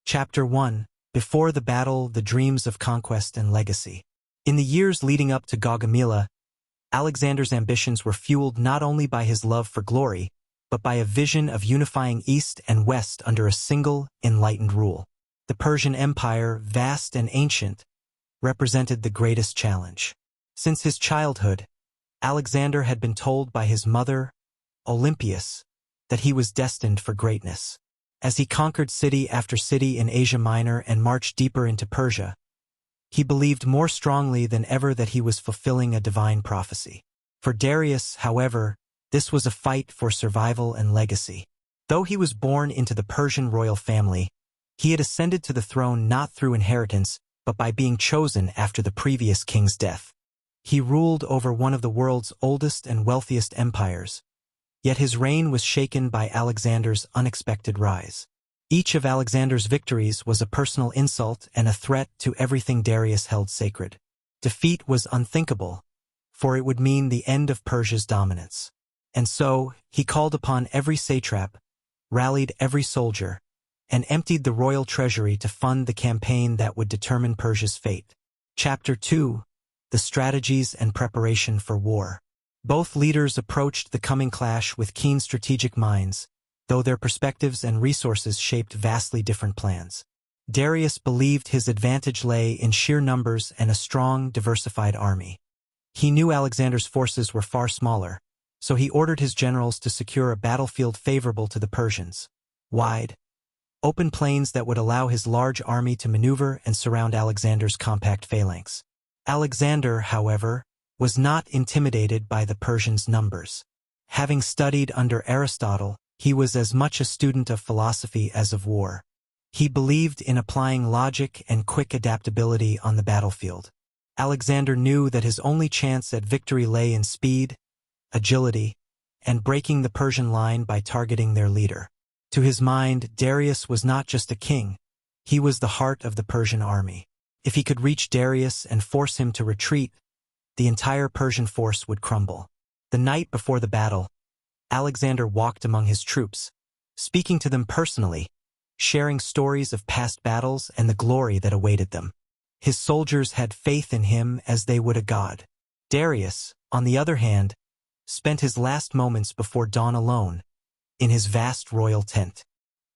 Chapter 1. Before the Battle, the Dreams of Conquest and Legacy. In the years leading up to Gaugamela, Alexander's ambitions were fueled not only by his love for glory, but by a vision of unifying East and West under a single, enlightened rule. The Persian Empire, vast and ancient, represented the greatest challenge. Since his childhood, Alexander had been told by his mother, Olympias, that he was destined for greatness. As he conquered city after city in Asia Minor and marched deeper into Persia, he believed more strongly than ever that he was fulfilling a divine prophecy. For Darius, however, this was a fight for survival and legacy. Though he was born into the Persian royal family, he had ascended to the throne not through inheritance, but by being chosen after the previous king's death. He ruled over one of the world's oldest and wealthiest empires, yet his reign was shaken by Alexander's unexpected rise. Each of Alexander's victories was a personal insult and a threat to everything Darius held sacred. Defeat was unthinkable, for it would mean the end of Persia's dominance. And so, he called upon every satrap, rallied every soldier, and emptied the royal treasury to fund the campaign that would determine Persia's fate. Chapter 2. The Strategies and Preparation for War. Both leaders approached the coming clash with keen strategic minds, though their perspectives and resources shaped vastly different plans. Darius believed his advantage lay in sheer numbers and a strong, diversified army. He knew Alexander's forces were far smaller, so he ordered his generals to secure a battlefield favorable to the Persians. Wide, open plains that would allow his large army to maneuver and surround Alexander's compact phalanx. Alexander, however, was not intimidated by the Persians' numbers. Having studied under Aristotle, he was as much a student of philosophy as of war. He believed in applying logic and quick adaptability on the battlefield. Alexander knew that his only chance at victory lay in speed, agility, and breaking the Persian line by targeting their leader. To his mind, Darius was not just a king, he was the heart of the Persian army. If he could reach Darius and force him to retreat, the entire Persian force would crumble. The night before the battle, Alexander walked among his troops, speaking to them personally, sharing stories of past battles and the glory that awaited them. His soldiers had faith in him as they would a god. Darius, on the other hand, spent his last moments before dawn alone, in his vast royal tent.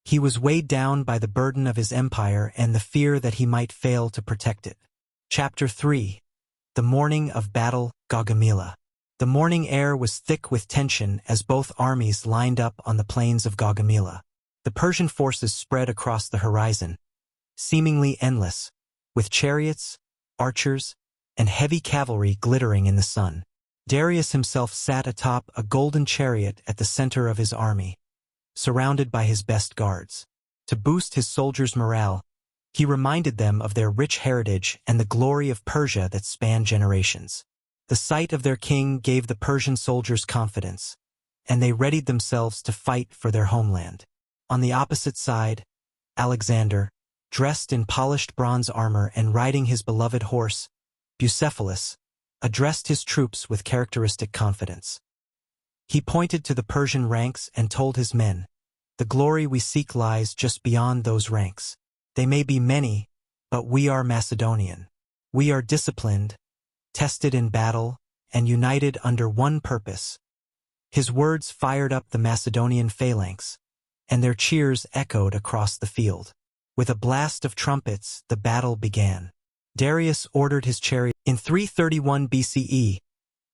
He was weighed down by the burden of his empire and the fear that he might fail to protect it. Chapter 3. The Morning of Battle, Gaugamela. The morning air was thick with tension as both armies lined up on the plains of Gaugamela. The Persian forces spread across the horizon, seemingly endless, with chariots, archers, and heavy cavalry glittering in the sun. Darius himself sat atop a golden chariot at the center of his army, surrounded by his best guards. To boost his soldiers' morale, he reminded them of their rich heritage and the glory of Persia that spanned generations. The sight of their king gave the Persian soldiers confidence, and they readied themselves to fight for their homeland. On the opposite side, Alexander, dressed in polished bronze armor and riding his beloved horse, Bucephalus, addressed his troops with characteristic confidence. He pointed to the Persian ranks and told his men, "The glory we seek lies just beyond those ranks. They may be many, but we are Macedonian. We are disciplined, tested in battle, and united under one purpose." His words fired up the Macedonian phalanx, and their cheers echoed across the field. With a blast of trumpets, the battle began. Darius ordered his chariot. In 331 BCE,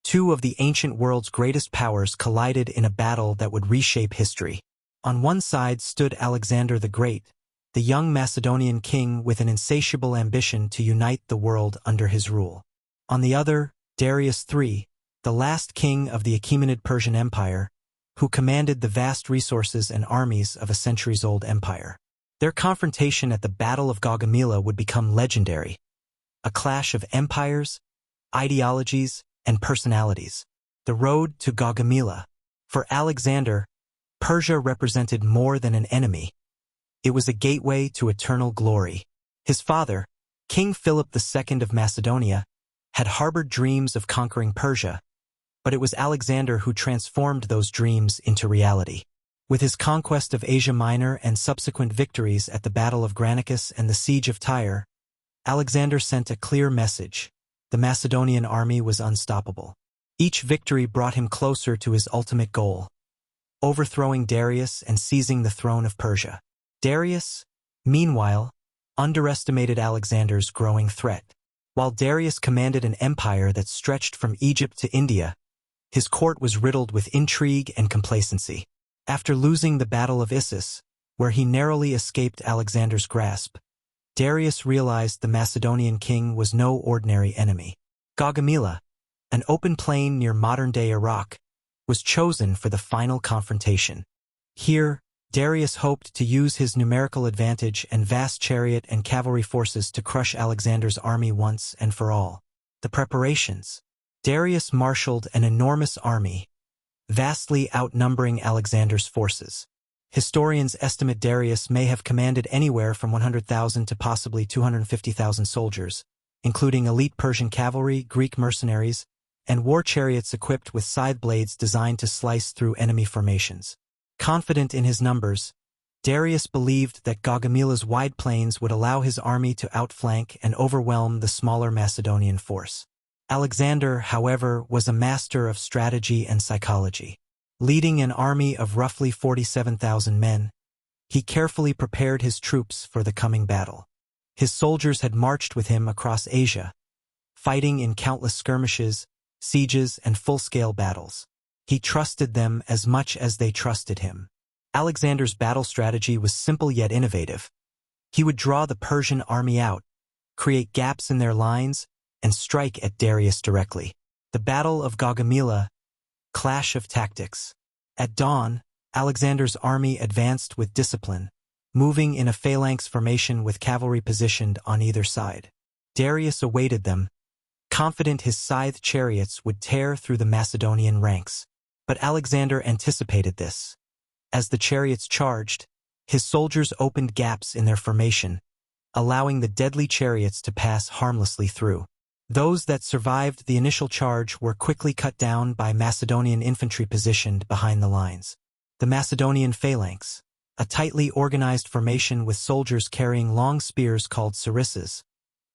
two of the ancient world's greatest powers collided in a battle that would reshape history. On one side stood Alexander the Great, the young Macedonian king with an insatiable ambition to unite the world under his rule. On the other, Darius III, the last king of the Achaemenid Persian Empire, who commanded the vast resources and armies of a centuries-old empire. Their confrontation at the Battle of Gaugamela would become legendary, a clash of empires, ideologies, and personalities. The road to Gaugamela. For Alexander, Persia represented more than an enemy. It was a gateway to eternal glory. His father, King Philip II of Macedonia, had harbored dreams of conquering Persia, but it was Alexander who transformed those dreams into reality. With his conquest of Asia Minor and subsequent victories at the Battle of Granicus and the Siege of Tyre, Alexander sent a clear message: the Macedonian army was unstoppable. Each victory brought him closer to his ultimate goal: overthrowing Darius and seizing the throne of Persia. Darius, meanwhile, underestimated Alexander's growing threat. While Darius commanded an empire that stretched from Egypt to India, his court was riddled with intrigue and complacency. After losing the Battle of Issus, where he narrowly escaped Alexander's grasp, Darius realized the Macedonian king was no ordinary enemy. Gaugamela, an open plain near modern-day Iraq, was chosen for the final confrontation. Here, Darius hoped to use his numerical advantage and vast chariot and cavalry forces to crush Alexander's army once and for all. The preparations. Darius marshaled an enormous army, vastly outnumbering Alexander's forces. Historians estimate Darius may have commanded anywhere from 100,000 to possibly 250,000 soldiers, including elite Persian cavalry, Greek mercenaries, and war chariots equipped with scythe blades designed to slice through enemy formations. Confident in his numbers, Darius believed that Gaugamela's wide plains would allow his army to outflank and overwhelm the smaller Macedonian force. Alexander, however, was a master of strategy and psychology. Leading an army of roughly 47,000 men, he carefully prepared his troops for the coming battle. His soldiers had marched with him across Asia, fighting in countless skirmishes, sieges, and full-scale battles. He trusted them as much as they trusted him. Alexander's battle strategy was simple yet innovative. He would draw the Persian army out, create gaps in their lines, and strike at Darius directly. The Battle of Gaugamela, clash of tactics. At dawn, Alexander's army advanced with discipline, moving in a phalanx formation with cavalry positioned on either side. Darius awaited them, confident his scythe chariots would tear through the Macedonian ranks. But Alexander anticipated this. As the chariots charged, his soldiers opened gaps in their formation, allowing the deadly chariots to pass harmlessly through. Those that survived the initial charge were quickly cut down by Macedonian infantry positioned behind the lines. The Macedonian phalanx, a tightly organized formation with soldiers carrying long spears called sarissas,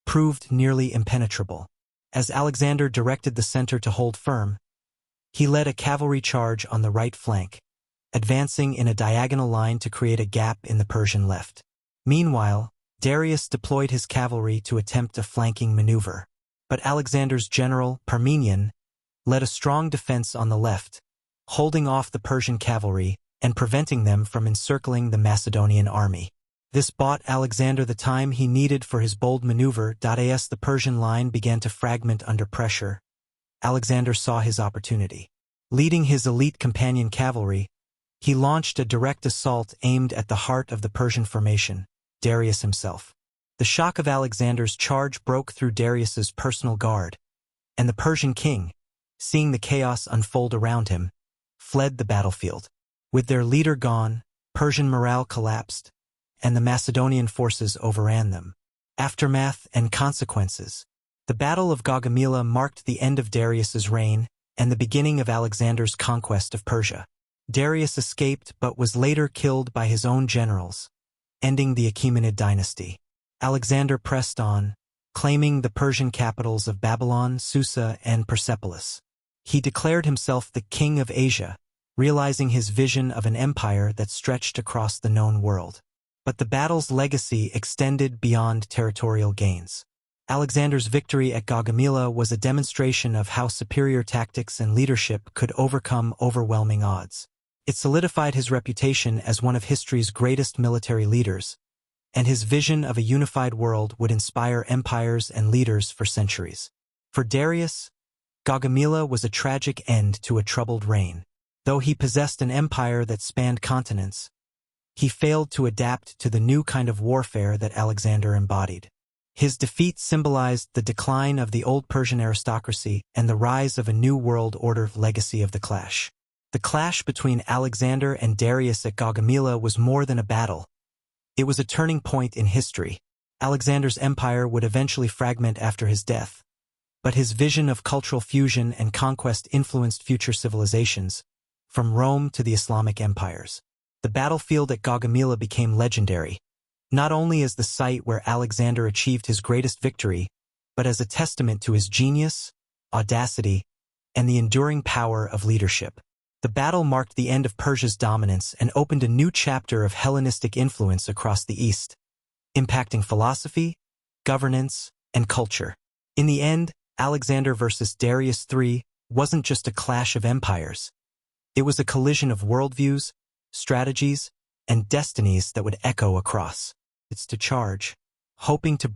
proved nearly impenetrable. As Alexander directed the center to hold firm, he led a cavalry charge on the right flank, advancing in a diagonal line to create a gap in the Persian left. Meanwhile, Darius deployed his cavalry to attempt a flanking maneuver. But Alexander's general, Parmenion, led a strong defense on the left, holding off the Persian cavalry and preventing them from encircling the Macedonian army. This bought Alexander the time he needed for his bold maneuver. As the Persian line began to fragment under pressure, Alexander saw his opportunity. Leading his elite companion cavalry, he launched a direct assault aimed at the heart of the Persian formation, Darius himself. The shock of Alexander's charge broke through Darius's personal guard, and the Persian king, seeing the chaos unfold around him, fled the battlefield. With their leader gone, Persian morale collapsed, and the Macedonian forces overran them. Aftermath and consequences. The Battle of Gaugamela marked the end of Darius's reign and the beginning of Alexander's conquest of Persia. Darius escaped but was later killed by his own generals, ending the Achaemenid dynasty. Alexander pressed on, claiming the Persian capitals of Babylon, Susa, and Persepolis. He declared himself the king of Asia, realizing his vision of an empire that stretched across the known world. But the battle's legacy extended beyond territorial gains. Alexander's victory at Gaugamela was a demonstration of how superior tactics and leadership could overcome overwhelming odds. It solidified his reputation as one of history's greatest military leaders, and his vision of a unified world would inspire empires and leaders for centuries. For Darius, Gaugamela was a tragic end to a troubled reign. Though he possessed an empire that spanned continents, he failed to adapt to the new kind of warfare that Alexander embodied. His defeat symbolized the decline of the old Persian aristocracy and the rise of a new world order legacy of the clash. The clash between Alexander and Darius at Gaugamela was more than a battle. It was a turning point in history. Alexander's empire would eventually fragment after his death, but his vision of cultural fusion and conquest influenced future civilizations, from Rome to the Islamic empires. The battlefield at Gaugamela became legendary, not only as the site where Alexander achieved his greatest victory, but as a testament to his genius, audacity, and the enduring power of leadership. The battle marked the end of Persia's dominance and opened a new chapter of Hellenistic influence across the East, impacting philosophy, governance, and culture. In the end, Alexander versus Darius III wasn't just a clash of empires. It was a collision of worldviews, strategies, and destinies that would echo across. It's to charge, hoping to